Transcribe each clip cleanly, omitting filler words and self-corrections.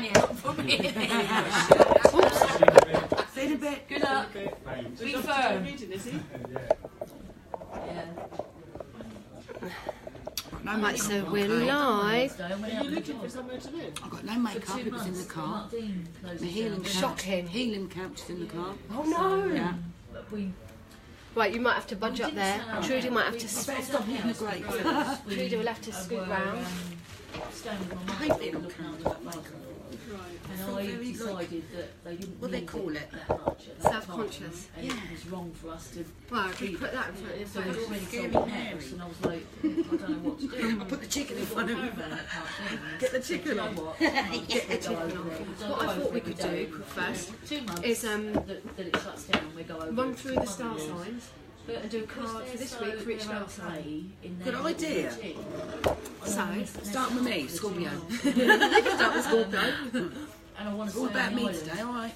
Daniel, put me in. Oops. See you in a bit. Good luck. Be firm. No Right, makeup. so we're live. Are you looking for somewhere to live? I've got no makeup. It was in the car. My healing couch. Shocking. Healing couch is in the car. Oh no! Yeah. Right, you might have to budge up there. Trudy might have to. Better stop eating the grapes. Trudy will have to scoot round. I hate being on camera with that makeup. And I decided that they didn't What they need call it? that much at that Self-conscious. time, and it was wrong for us to. Well, if you put that in front of So it your was face. really Scary so Mary. house, and I was like, I don't know what to do. I put the chicken in front of me. Get the chicken on. Get the chicken on. What I thought we could do first 2 months is that it shuts down and we go over. run through the star signs and do a card for this week for each star sign. Good idea. So, Start with me, Scorpio. start with Scorpio. And I want to All about me today, all right.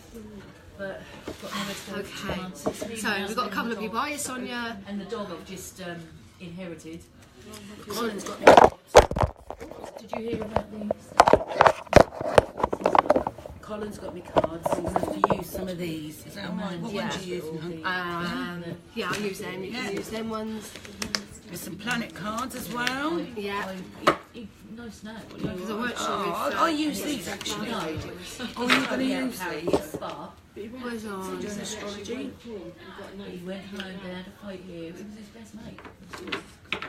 But I've got nowhere to go for 2 Okay. months. It's me, So my we've got a couple of husband, people. Hiya, Sonia. and the dog I've just inherited. Colin's got Did you hear about the? Colin's got me cards. I'm going to use some of these. Is that all right? What ones are you using? Yeah, I'll use them. You can use them ones. There's some planet cards as well. Yeah. No snack. Because I weren't sure Oh, if. I use these actually. Oh, you're going to use these? But Where's on? Doing astrology. he went home, they had a fight here. It was his best mate.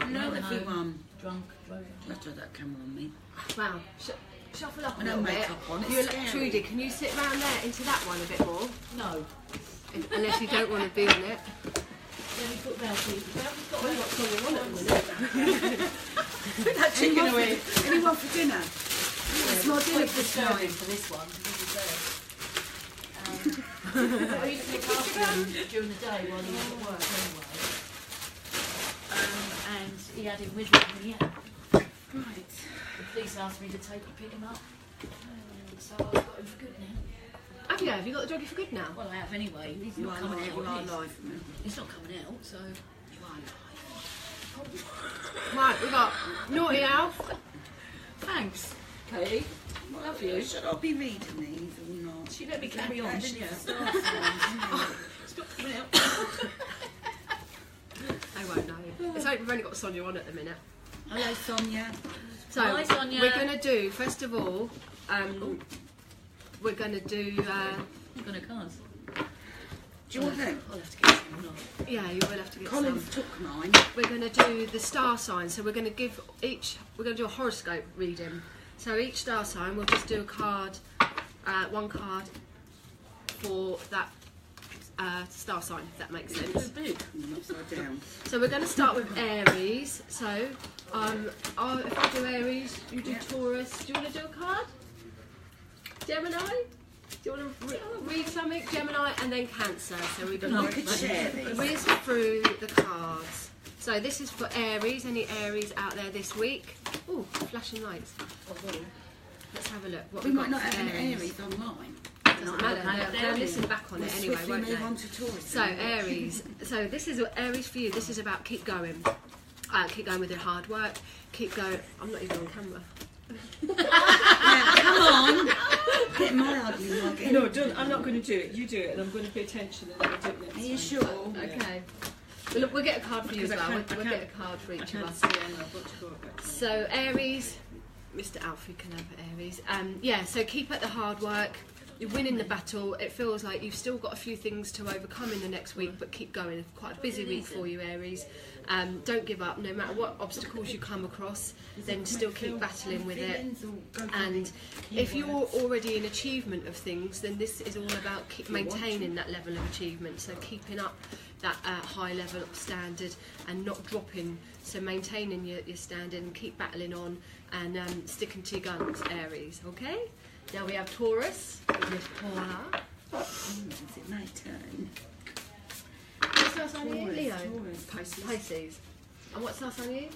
Hello everyone. Drunk, drove. Let's throw that camera on me. Wow. Shuffle up a I know little bit. makeup on, it's You, scary. Trudy, can you sit round there into that one a bit more? No. Unless you don't want to be on it. Let me put Belty. Belty's got We've got something on at the minute. Put that chicken away. Anyone for dinner? It's my dinner for disturbing tonight. for this one. I used to look after him during the day while he was at work anyway. And he had him with him when he had. Right. The police asked me to pick him up. So I've got him for good now. Have you? Have you got the doggy for good now? Well, I have anyway. He's You not are coming live. out. You are is he? live. He's not coming out, so. You are live. Right, we've got Naughty Alf. Thanks, Katie. Love you. Should I be reading these or not? She let me carry on, didn't you? Stop coming out. They won't know. It's like we've only got Sonia on at the minute. Hello, Sonia. So Hi, Sonia. we're going to do, first of all, we're going to do, I'm gonna cards. Do you want them? I'll have to get some or not. yeah, you will have to get some. Colin's took mine. We're going to do the star sign. So we're going to give each, we're going to do a horoscope reading. So each star sign, we'll just do a card, one card for that star sign, if that makes sense. Big. I'm upside down. So we're going to start with Aries. So if I do Aries, you do Taurus. Do you want to do a card? Gemini? Do you want to read something? Gemini and then Cancer. So we I could share these. whiz through the cards. So this is for Aries. Any Aries out there this week? Oh, flashing lights. Let's have a look. What We we've might got not for have an Aries online. Doesn't matter. They'll listen back on it anyway, Swiftly won't move they? on to Taurus. So Aries. So this is Aries for you. This is about keep going. Keep going with your hard work. Keep going. I'm not even on camera. Yeah, come on. Get my ugly mug in. No, don't, I'm not going to do it. You do it, and I'm going to pay attention, and then I'll do it next Are you time. sure? Okay. Well, look, we'll get a card for you as Because I well. can't- We'll I get a can't- card for I each of can't us. see it, and I've got to go back. So Aries, Mr. Alf, you can have Aries. Yeah, so keep at the hard work. You're winning the battle. It feels like you've still got a few things to overcome in the next week, but keep going. It's quite a busy week for you, Aries. Don't give up, no matter what obstacles you come across, then still keep battling with it. And if you're already in achievement of things, then this is all about maintaining that level of achievement. So keeping up that high level of standard and not dropping. So maintaining your standard and keep battling on and sticking to your guns, Aries. Okay? Now we have Taurus with Miss Paula. Is it my turn? What star sign are you? Leo. Taurus. Pisces. And what star sign are you?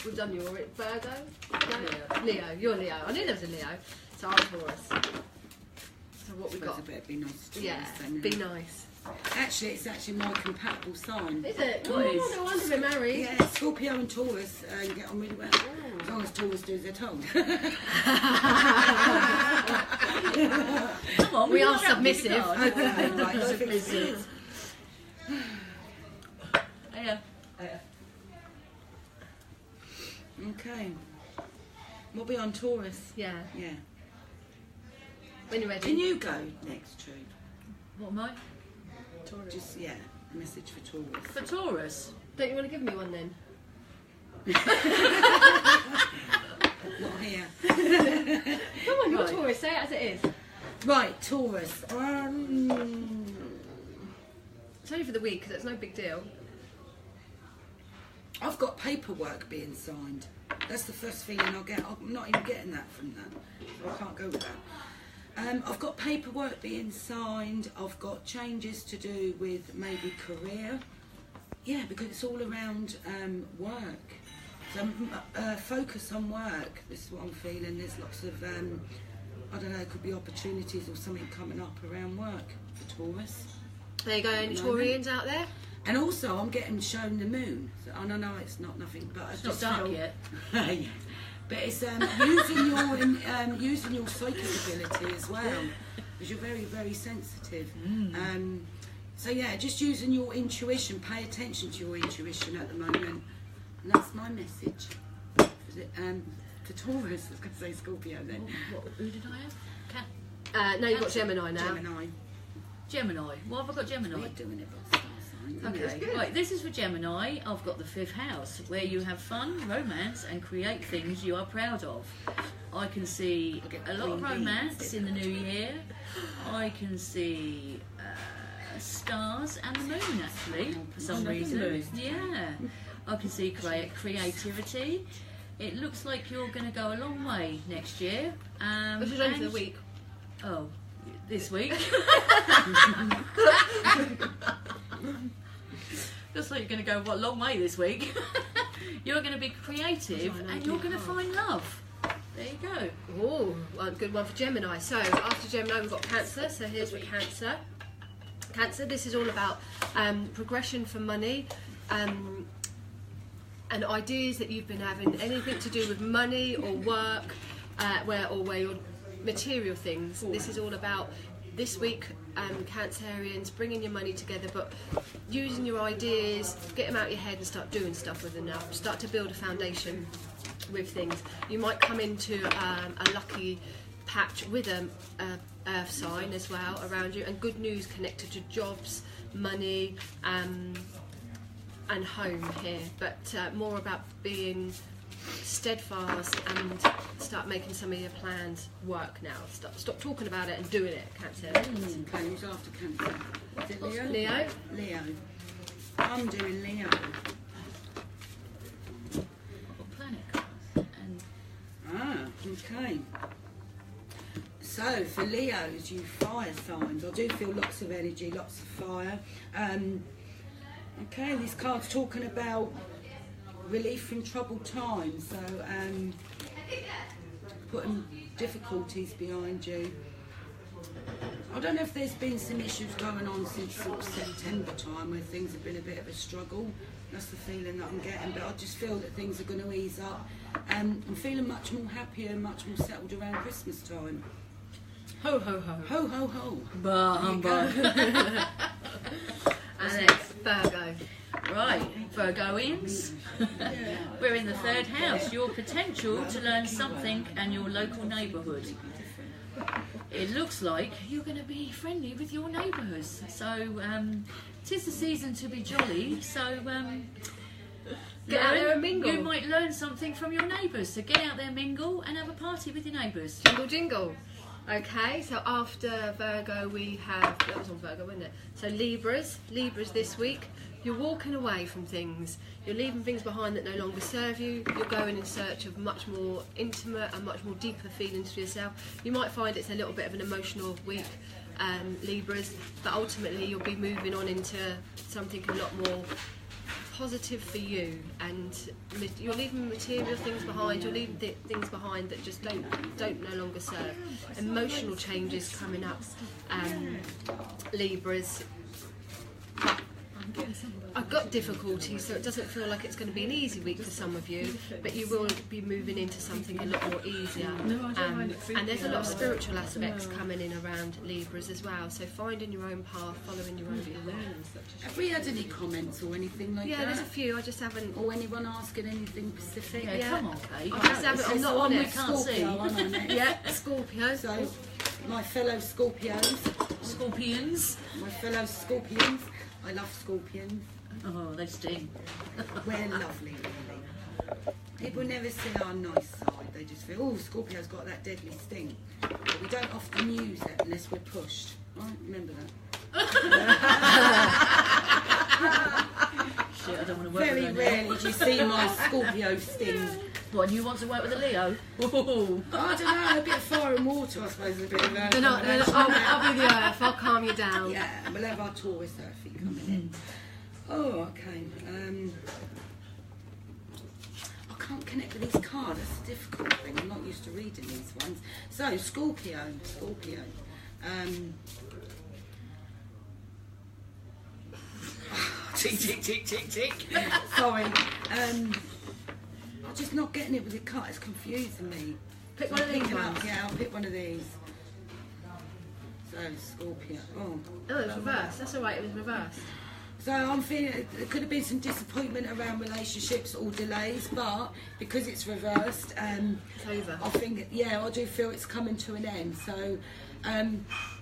We've done your Virgo. No? Leo. You're Leo. I knew there was a Leo. So I'm Taurus. So what we Suppose got? I better be nice to Yeah. Taurus then. Be nice. Actually, it's actually my compatible sign. Is it? What Oh, is? no wonder we're married. Yeah, Scorpio and Taurus get on really well. As long as Taurus do as they're told. Come on, We are might have to pick a submissive. card. Okay, right, Submissive. Yeah. Okay. We'll be on Taurus. Yeah. Yeah. When you're ready. Can you go next, True? What am I? Just, yeah, a message for Taurus. For Taurus. Don't you want to give me one then? Not here. Come on, you're Right. Taurus. Say it as it is. Right, Taurus. It's only for the week because it's no big deal. I've got paperwork being signed. That's the first feeling I'll get. I'm not even getting that from that. So I can't go with that. I've got paperwork being signed. I've got changes to do with maybe career. Yeah, because it's all around work. So focus on work. This is what I'm feeling. There's lots of, I don't know, could be opportunities or something coming up around work for Taurus. There you go, any Taurians out there? And also, I'm getting shown the moon. So, and I know it's not nothing, but I It's not just dark feel, yet. Yeah. But it's using your psychic ability as well, because you're very, very sensitive. So yeah, just using your intuition. Pay attention to your intuition at the moment, and that's my message. For Taurus, I was going to say Scorpio then. Who did I have? No, you've got Gemini now. Gemini. Gemini. What have I got Gemini? We're doing it by star sign. Okay, right, this is for Gemini. I've got the 5th house, where you have fun, romance, and create things you are proud of. I can see a lot of romance in the new year. I can see stars and the moon, actually, for some reason. Yeah. I can see creativity. It looks like you're going to go a long way next year. Which is only for the week. Oh, this week. Looks like you're going to go a long way this week. You're going to be creative and you're going to find love. There you go. Oh, one good one for Gemini. So after Gemini, we've got Cancer. So here's for Cancer. Cancer, this is all about progression for money and ideas that you've been having, anything to do with money or work, where your material things. This is all about this week, Cancerians, bringing your money together, but using your ideas, get them out of your head and start doing stuff with them now. Start to build a foundation with things. You might come into a lucky patch with an earth sign as well around you, and good news connected to jobs, money, and home here, but more about being steadfast and start making some of your plans work now. Stop talking about it and doing it, Cancer. Okay, who's after Cancer? Is it Leo? Leo? Leo. I'm doing Leo. I've got planet cards and Okay. So for Leos, you fire signs. I do feel lots of energy, lots of fire. Okay, this card's talking about relief from troubled times. So putting difficulties behind you. I don't know if there's been some issues going on since sort of September time where things have been a bit of a struggle. That's the feeling that I'm getting, but I just feel that things are going to ease up. I'm feeling much more happier and much more settled around Christmas time. Ho, ho, ho. Ho, ho, ho. bah humbug. And next, Virgo. Right, Virgoians. We're in the 3rd house. Your potential to learn something and your local neighbourhood. It looks like you're going to be friendly with your neighbours. So, 'tis the season to be jolly. So, Get out there and mingle. You might learn something from your neighbours. So get out there, mingle, and have a party with your neighbours. Jingle, jingle. Okay, so after Virgo we have, that was on Virgo, wasn't it? So Libras this week, you're walking away from things, you're leaving things behind that no longer serve you, you're going in search of much more intimate and much more deeper feelings for yourself. You might find it's a little bit of an emotional week, Libras, but ultimately you'll be moving on into something a lot more positive for you, and you're leaving material things behind, you're leaving things behind that just don't no longer serve. Emotional changes coming up, Libras. I've got difficulties, so it doesn't feel like it's going to be an easy week for some of you, but you will be moving into something a lot more easier. And there's a lot of spiritual aspects coming in around Libras as well, so finding your own path, following your own path. Have we had any comments or anything like that? Yeah, there's a few, I just haven't... Or anyone asking anything specific? Yeah, come on, Kate. I just haven't, I'm not on we it. can't see. Scorpio, aren't I, next? Yeah, Scorpio. So, my fellow Scorpios, Scorpions. my fellow Scorpions, I love Scorpions. Oh, they sting. We're lovely, really. People never see our nice side. They just feel, oh, Scorpio's got that deadly sting. But we don't often use it unless we're pushed. Right? Remember that. Shit, I don't want to work Very with them. rarely do you see my Scorpio sting. What, and you want to work with a Leo? Ooh. I don't know, a bit of fire and water, I suppose, a bit of They're not, I'll be the earth, I'll calm you down. Yeah, we'll have our Taurus Earthy coming in. Oh, okay. I can't connect with these cards. That's a difficult thing. I'm not used to reading these ones. So, Scorpio. Tick, tick, tick, tick, tick. Sorry. I'm just not getting it with the card. It's confusing me. Pick one of these Picking up- ones. Yeah, I'll pick one of these. So, Scorpio. Oh. Oh, it's reversed. That's alright, it was reversed. So I'm feeling there could have been some disappointment around relationships or delays, but because it's reversed, It's over. I think, yeah, I do feel it's coming to an end. So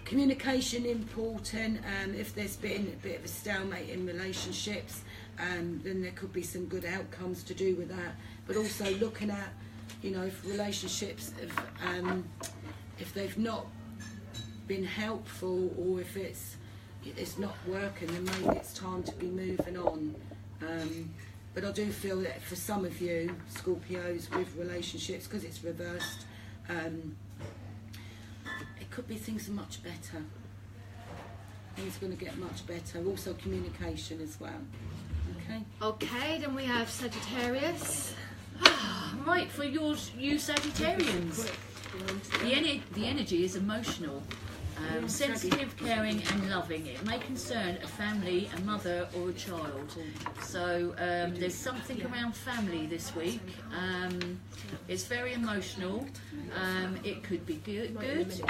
communication important. If there's been a bit of a stalemate in relationships, then there could be some good outcomes to do with that. But also looking at, you know, if relationships, if they've not been helpful, or if it's not working, then maybe it's time to be moving on. But I do feel that for some of you Scorpios with relationships, because it's reversed, it could be things are much better. Things are going to get much better. Also communication as well. Okay. Okay, then we have Sagittarius. Right, for you Sagittarians. The energy is emotional. Sensitive, caring and loving. It may concern a family, a mother or a child. So there's something around family this week. It's very emotional. It could be good news, it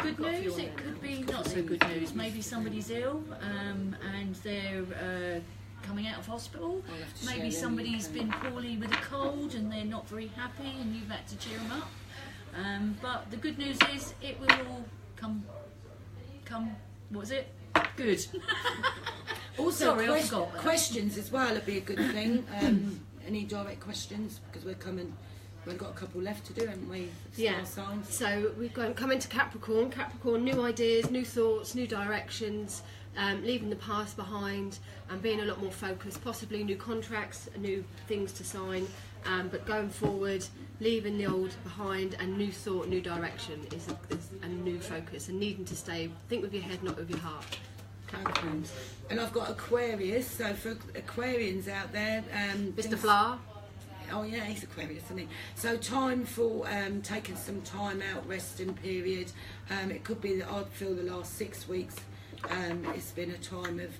could be not so good news. Maybe somebody's ill and they're coming out of hospital. Maybe somebody's been poorly with a cold and they're not very happy and you've had to cheer them up. But the good news is it will all come, what was it? Good. Also, Sorry, I forgot that. questions as well would be a good thing. Any direct questions, because we've got a couple left to do, haven't we? Yeah. Star signs. So we've come into Capricorn. Capricorn, new ideas, new thoughts, new directions, leaving the past behind and being a lot more focused, possibly new contracts, new things to sign, but going forward, leaving the old behind, and new thought, new direction is a new focus, and needing to think with your head, not with your heart. Okay. And I've got Aquarius, so for Aquarians out there, Mr. Flower. Oh yeah, he's Aquarius, isn't he? So time for taking some time out, resting period. It could be that I feel the last 6 weeks it's been a time of,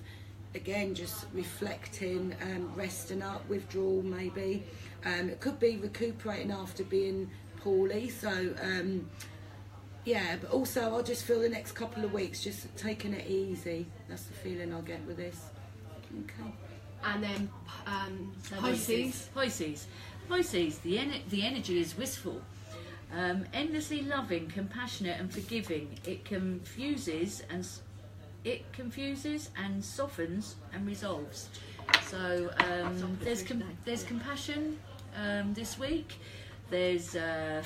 again, just reflecting, resting up, withdrawal maybe. It could be recuperating after being poorly. So yeah, but also I just feel the next couple of weeks just taking it easy. That's the feeling I get with this. Okay. And then Pisces. Pisces. The energy is wistful, endlessly loving, compassionate, and forgiving. It confuses and softens and resolves. So there's compassion this week. There's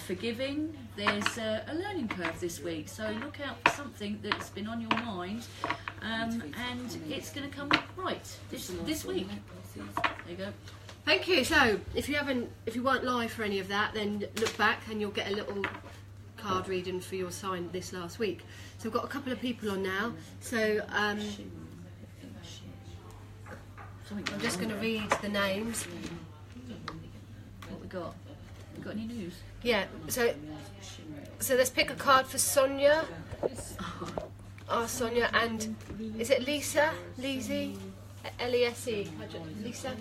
forgiving. There's a learning curve this week. So look out for something that's been on your mind, and it's going to come right this week. There you go. Thank you. So if you weren't live for any of that, then look back and you'll get a little card reading for your sign this last week. So we've got a couple of people on now. So I'm just going to read the names. What we got? We got any news? Yeah. So let's pick a card for Sonia. Sonia, and is it Lisa? Lizzie? L-E-S-E. Lisa?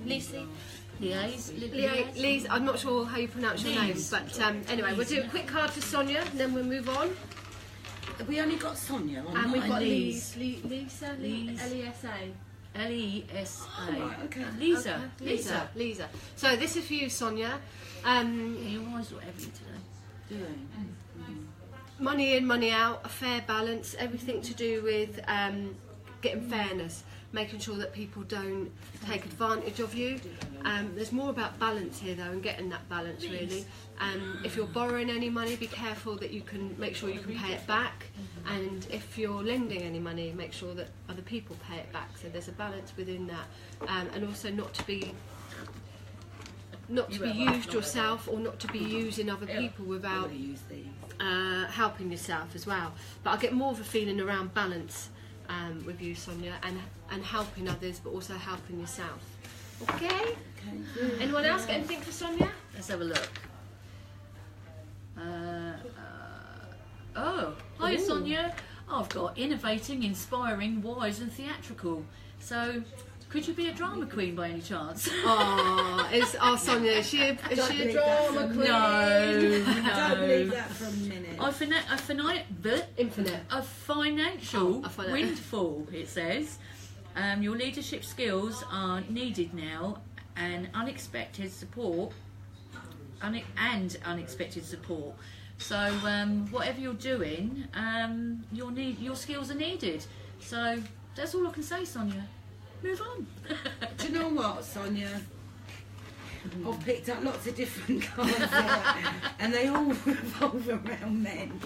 Lisa, I'm not sure how you pronounce your name, but anyway, we'll do a quick card for Sonia, and then we'll move on. Have we only got Sonia? And we've got Lise. Lisa, L-E-S-A. L-E-S-A. Right, okay. Lisa. Lisa. So this is for you, Sonia. Your eyes look heavy today. Do they? Money in, money out, a fair balance, everything to do with getting fairness, making sure that people don't take advantage of you. There's more about balance here though, and getting that balance really. If you're borrowing any money, be careful that you can make sure you can pay it back, and if you're lending any money, make sure that other people pay it back. So there's a balance within that, and also not to be used yourself, or not to be using other people without helping yourself as well. But I get more of a feeling around balance with you, Sonia, and helping others, but also helping yourself. Okay? Anyone else got anything for Sonia? Let's have a look. Hi Sonia. I've got innovating, inspiring, wise and theatrical. So, could you be a drama queen by any chance? Sonia, is she a drama queen? No. I don't believe that for a minute. Infinite. A financial windfall, it says. Your leadership skills are needed now, and unexpected support. So whatever you're doing, your skills are needed. So that's all I can say, Sonia. Move on. Do you know what, Sonia? I've picked up lots of different cards here, and they all revolve around men.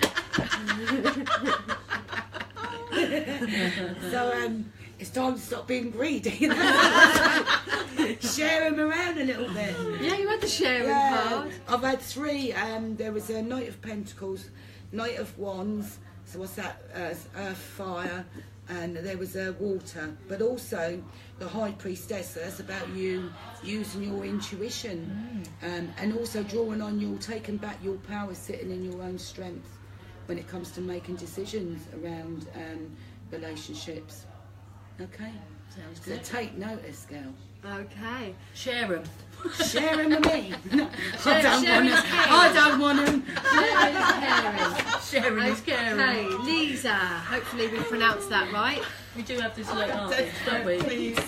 So it's time to stop being greedy. Share them around a little bit. Yeah, you had the sharing card. I've had 3. There was a Knight of Pentacles, Knight of Wands. So what's that? Earth, fire, and there was water. But also the High Priestess. So that's about you using your intuition, and also drawing on taking back your power, sitting in your own strength when it comes to making decisions around relationships. Okay. Sounds good. So take notice, girl. Okay. Share them. Share them with me. No, I don't want them. Sharing is caring. Okay, Lisa. Hopefully we pronounced that right. We do have this late artist, don't we? Please.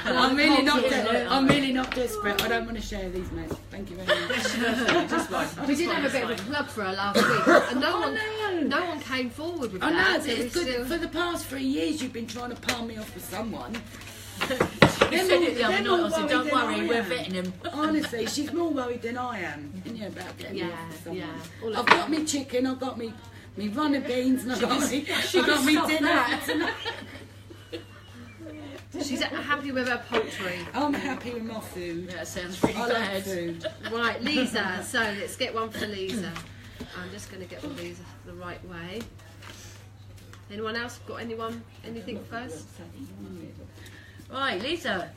I'm really not desperate. I don't want to share these, mate. Thank you very much. We did have a bit of a plug for her last week, and no one came forward with that. I know, so it's good. For the past 3 years, you've been trying to palm me off with someone. You said it the other night, I said, don't worry, we're vetting him. Honestly, she's more worried than I am. About getting me off with someone. Yeah. I've got me chicken, I've got me runner beans, and I've got me dinner tonight. She's happy with her poultry. I'm happy with my food. That sounds really I bad. like food. Right, Lisa. So let's get one for Lisa. I'm just going to get all these the right way. Anyone else got anything first? Right, Lisa.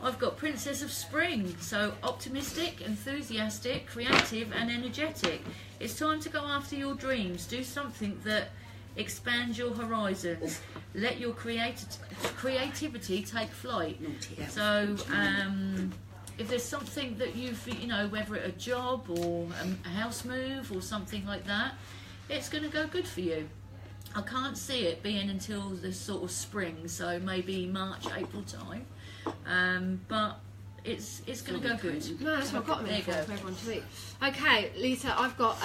I've got Princess of Spring. So optimistic, enthusiastic, creative and energetic. It's time to go after your dreams. Do something that expands your horizons. Let your creativity take flight. So if there's something that whether it's a job or a house move or something like that, it's going to go good for you. I can't see it being until the sort of spring, so maybe March, April time. But it's going to go good. No, that's what I've got them for everyone to eat. Okay, Lisa, I've got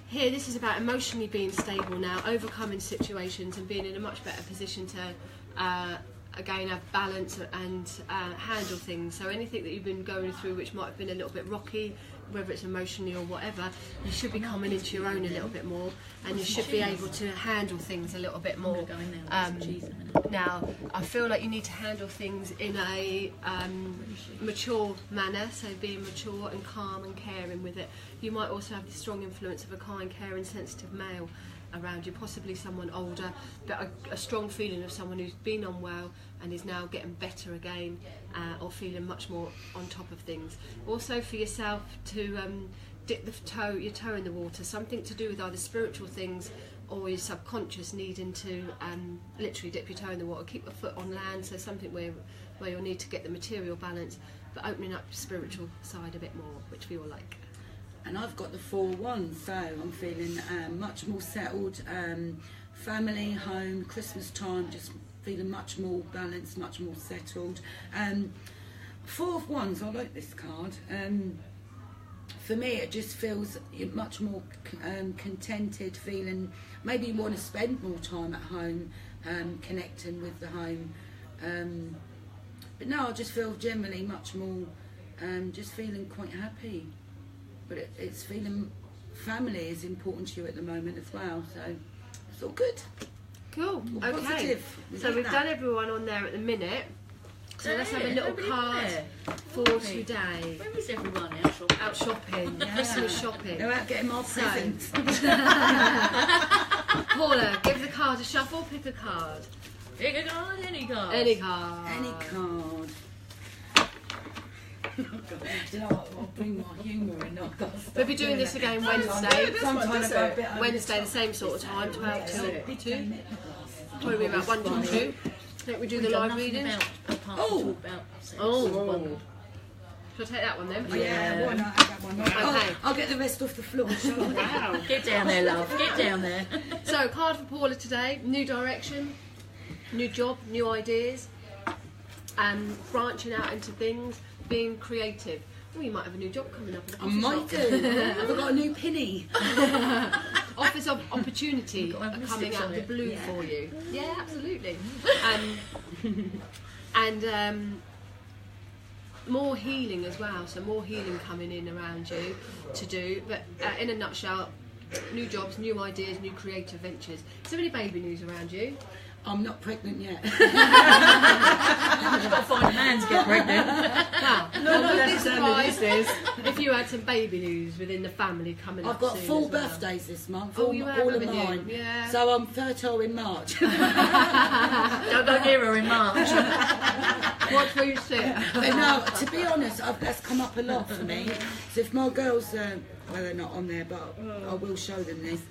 here. This is about emotionally being stable now, overcoming situations and being in a much better position to again have balance and handle things. So anything that you've been going through which might have been a little bit rocky, whether it's emotionally or whatever, you should be coming into your own a little bit more, and you should be able to handle things a little bit more. Now, I feel like you need to handle things in a mature manner, so being mature and calm and caring with it. You might also have the strong influence of a kind, caring, sensitive male around you, possibly someone older, but a strong feeling of someone who's been unwell and is now getting better again, or feeling much more on top of things. Also for yourself to dip your toe in the water, something to do with either spiritual things or your subconscious needing to literally dip your toe in the water, keep your foot on land, so something where you'll need to get the material balance, but opening up your spiritual side a bit more, which we all like. And I've got the 4-1, so I'm feeling much more settled. Family, home, Christmas time, just feeling much more balanced, much more settled. 4 of Wands, I like this card. For me, it just feels much more contented, feeling maybe you want to spend more time at home, connecting with the home. But no, I just feel generally much more, just feeling quite happy. But it's feeling family is important to you at the moment as well, so it's all good. Cool. All Okay. positive. So we've done everyone on there at the minute. So let's have a little Nobody card there. for Lovely. today. Where is everyone out shopping? Out shopping. Christmas shopping. They're out getting my So- presents. Paula, give the card a shuffle. Pick a card. Pick a card, any card. Any card. Any card. Do you know what? I'll bring my humour in. I've got to stop We'll be doing this again Wednesday. Sometimes I go a bit over Wednesday, the the same sort of time, 12 till 2. top. Probably about 1 till 2. Don't we do the We've done live nothing readings? apart from Oh. talk about sex. Oh. Shall I take that one then? Oh, yeah, why not have that one? Okay. I'll get the rest off the floor, shall I? Wow. Get down there, love. Get down there. So, card for Paula today. New direction, new job, new ideas, branching out into things, being creative. Oh, you might have a new job coming up. In the I coffee might shop. do. I've got a new penny. Offers of opportunity Got are my coming sticks out on of the it. blue Yeah. for you. Yeah, absolutely. And more healing as well. So more healing coming in around you to do. But in a nutshell, new jobs, new ideas, new creative ventures. Is there any baby news around you? I'm not pregnant yet. You've got to find a man to get pregnant. Now, No, I would be necessarily surprised if you had some baby news within the family coming up I've got soon 4 as well. birthdays this month, Oh, all, you have, all of haven't you? mine. Yeah. So I'm fertile in March. Don't go near her in March. Watch where you sit. But no, to be honest, that's come up a lot for me. So if my girls, well, they're not on there, but I will show them this.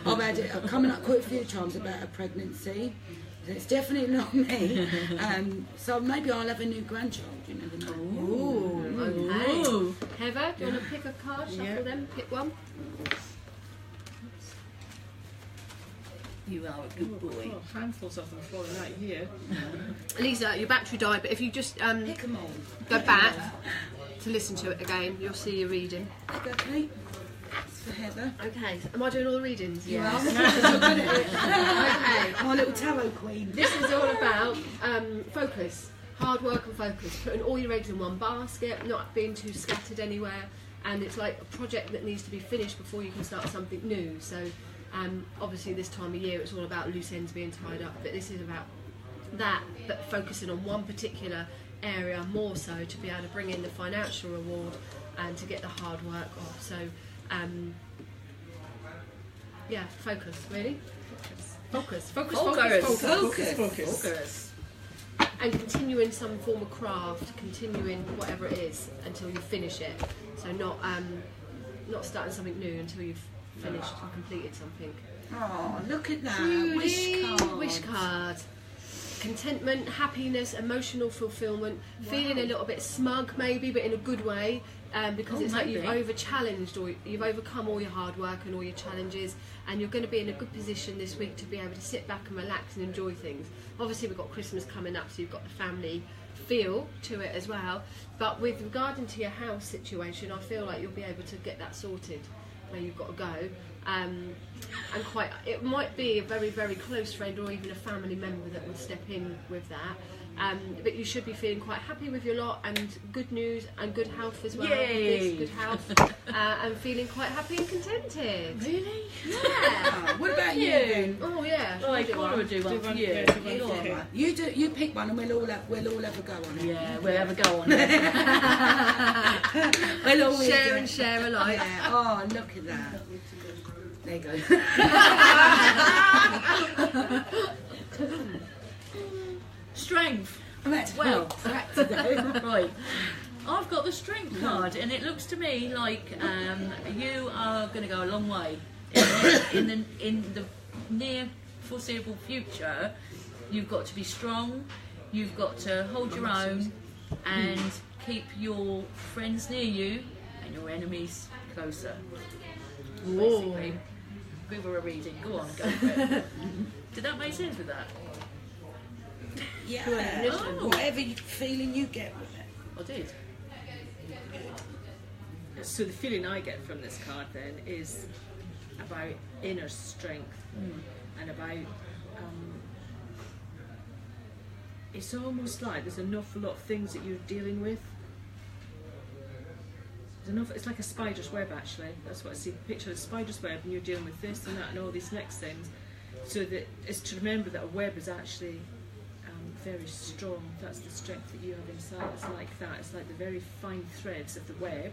I've had it coming up quite a few times about a pregnancy. It's definitely not me. So maybe I'll have a new grandchild. You never know. Ooh, okay. Ooh. Heather, do you want to pick a card? Shuffle Yeah. them. Pick one. You are a good boy. Oh, handfuls of them falling out here. Lisa, your battery died, but if you just Pick them all. go back to listen to it again, you'll see your reading. Okay. It's for Heather. Okay, so am I doing all the readings? You Yeah. are. You're good at it. Okay. My little tarot queen. This is all about focus, hard work and focus, putting all your eggs in one basket, not being too scattered anywhere, and it's like a project that needs to be finished before you can start something new. So obviously this time of year it's all about loose ends being tied up, but this is about that, but focusing on one particular area more so to be able to bring in the financial reward and to get the hard work off. So yeah, focus, really. Focus. Focus. And continuing some form of craft, continuing whatever it is until you finish it. So not starting something new until you've finished and completed something. Oh, look at that. Judy, Wish card. Wish card. Contentment, happiness, emotional fulfillment, feeling a little bit smug maybe, but in a good way, because Oh, it's like you've maybe. over-challenged or you've overcome all your hard work and all your challenges, and you're going to be in a good position this week to be able to sit back and relax and enjoy things. Obviously we've got Christmas coming up, so you've got the family feel to it as well, but with regarding to your house situation, I feel like you'll be able to get that sorted where you've got to go. And it might be a very, very close friend or even a family member that will step in with that. But you should be feeling quite happy with your lot, and good news and good health as well. Yay. This good health, and feeling quite happy and contented. Really? Yeah. Oh, what about you then? Oh yeah. Oh, I do Cora would do one for you. yeah, do one Go for on. you. You pick one and we'll all have a go on it. Yeah, we'll have a go on. We'll always Share do and it. share alike. Yeah. Oh, look at that. There you go. Strength. Right, Well. back to go. Right. I've got the strength card, and it looks to me like you are going to go a long way in the near foreseeable future, you've got to be strong, you've got to hold your own and keep your friends near you and your enemies closer. Basically, we were a reading. Go on, go for it. Did that make sense with that? Yeah. Oh. Whatever feeling you get with it. I did. So the feeling I get from this card then is about inner strength and about it's almost like there's an awful lot of things that you're dealing with. It's like a spider's web actually. That's what I see. Picture a spider's web, and you're dealing with this and that and all these next things. So that it's to remember that a web is actually very strong. That's the strength that you have inside. It's like that. It's like the very fine threads of the web,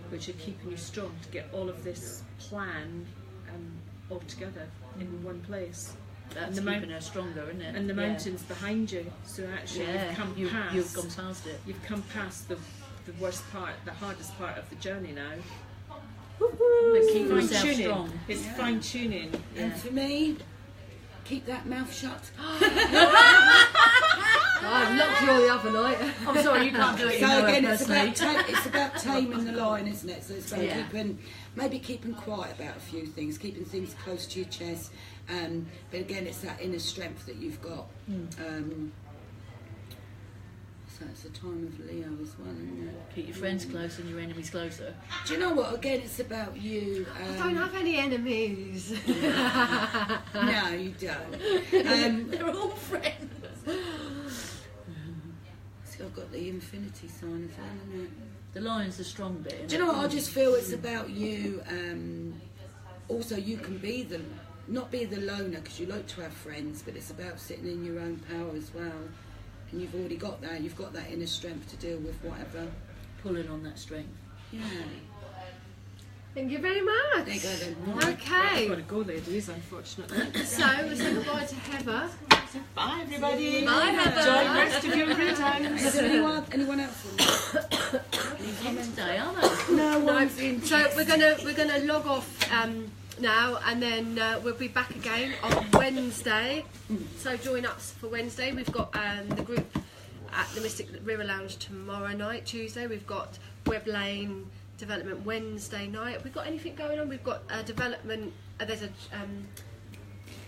which are keeping you strong to get all of this plan all together in one place. That's keeping her stronger, isn't it? And the mountains behind you. So actually, you've come past. You've gone past it. You've come past the worst part, the hardest part of the journey now. But keep yourself Fine-tuning. strong. It's fine-tuning. And for me, keep that mouth shut. I locked you all the other night. I'm sorry, you can't do it. So again, personally. it's about taming the lion, isn't it? So it's about Yeah. keeping quiet about a few things, keeping things close to your chest. But again, it's that inner strength that you've got. So it's a time of Leo as well, isn't it? Keep your friends close and your enemies closer. Do you know what? Again, it's about you. I don't have any enemies. No, you don't. They're all friends. See, I've got the infinity sign as well, isn't it? The lion's the strong bit. Do you know what? I just feel it's about you. Also, you can not be the loner because you like to have friends, but it's about sitting in your own power as well. And you've already got that. You've got that inner strength to deal with whatever. Pulling on that strength. Yeah. Thank you very much. There you go then. I've Okay, got to go, ladies, unfortunately. so we'll say goodbye to Heather. Bye, everybody. Bye, Heather. Enjoy the rest of your free time. Is there anyone else? Today, aren't they? No No, one's in. so we're gonna log off now, and then we'll be back again on Wednesday. So join us for Wednesday. We've got the group at the Mystic River Lounge tomorrow night. Tuesday we've got Web Lane Development Wednesday night. Have we got anything going on? We've got a development. There's a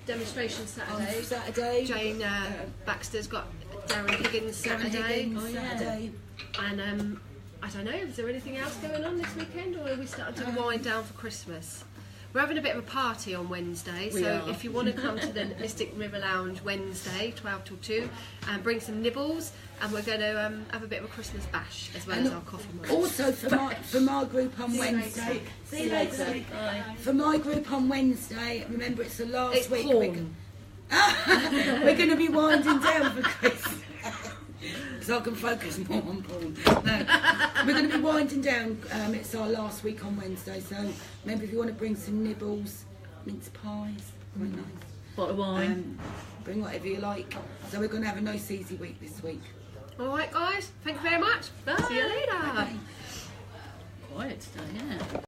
demonstration Saturday. On Saturday. Jane Baxter's got Darren Higgins Saturday. Saturday. And I don't know, is there anything else going on this weekend, or are we starting to wind down for Christmas? We're having a bit of a party on Wednesday, We so are. if you want to come to the Mystic River Lounge Wednesday, 12 till 2, and bring some nibbles, and we're going to have a bit of a Christmas bash as well as our coffee mug. Also for my group on Wednesday. See you later. Bye. For my group on Wednesday, remember it's the last It's week. porn. We're going to be winding down for Christmas. So I can focus more on porn. No, we're going to be winding down. It's our last week on Wednesday, so remember if you want to bring some nibbles, mince pies, quite nice. Bottle of wine. Bring whatever you like. So we're going to have a nice easy week this week. All right, guys, thank you very much. Bye. See you later. Bye. Quiet today, yeah.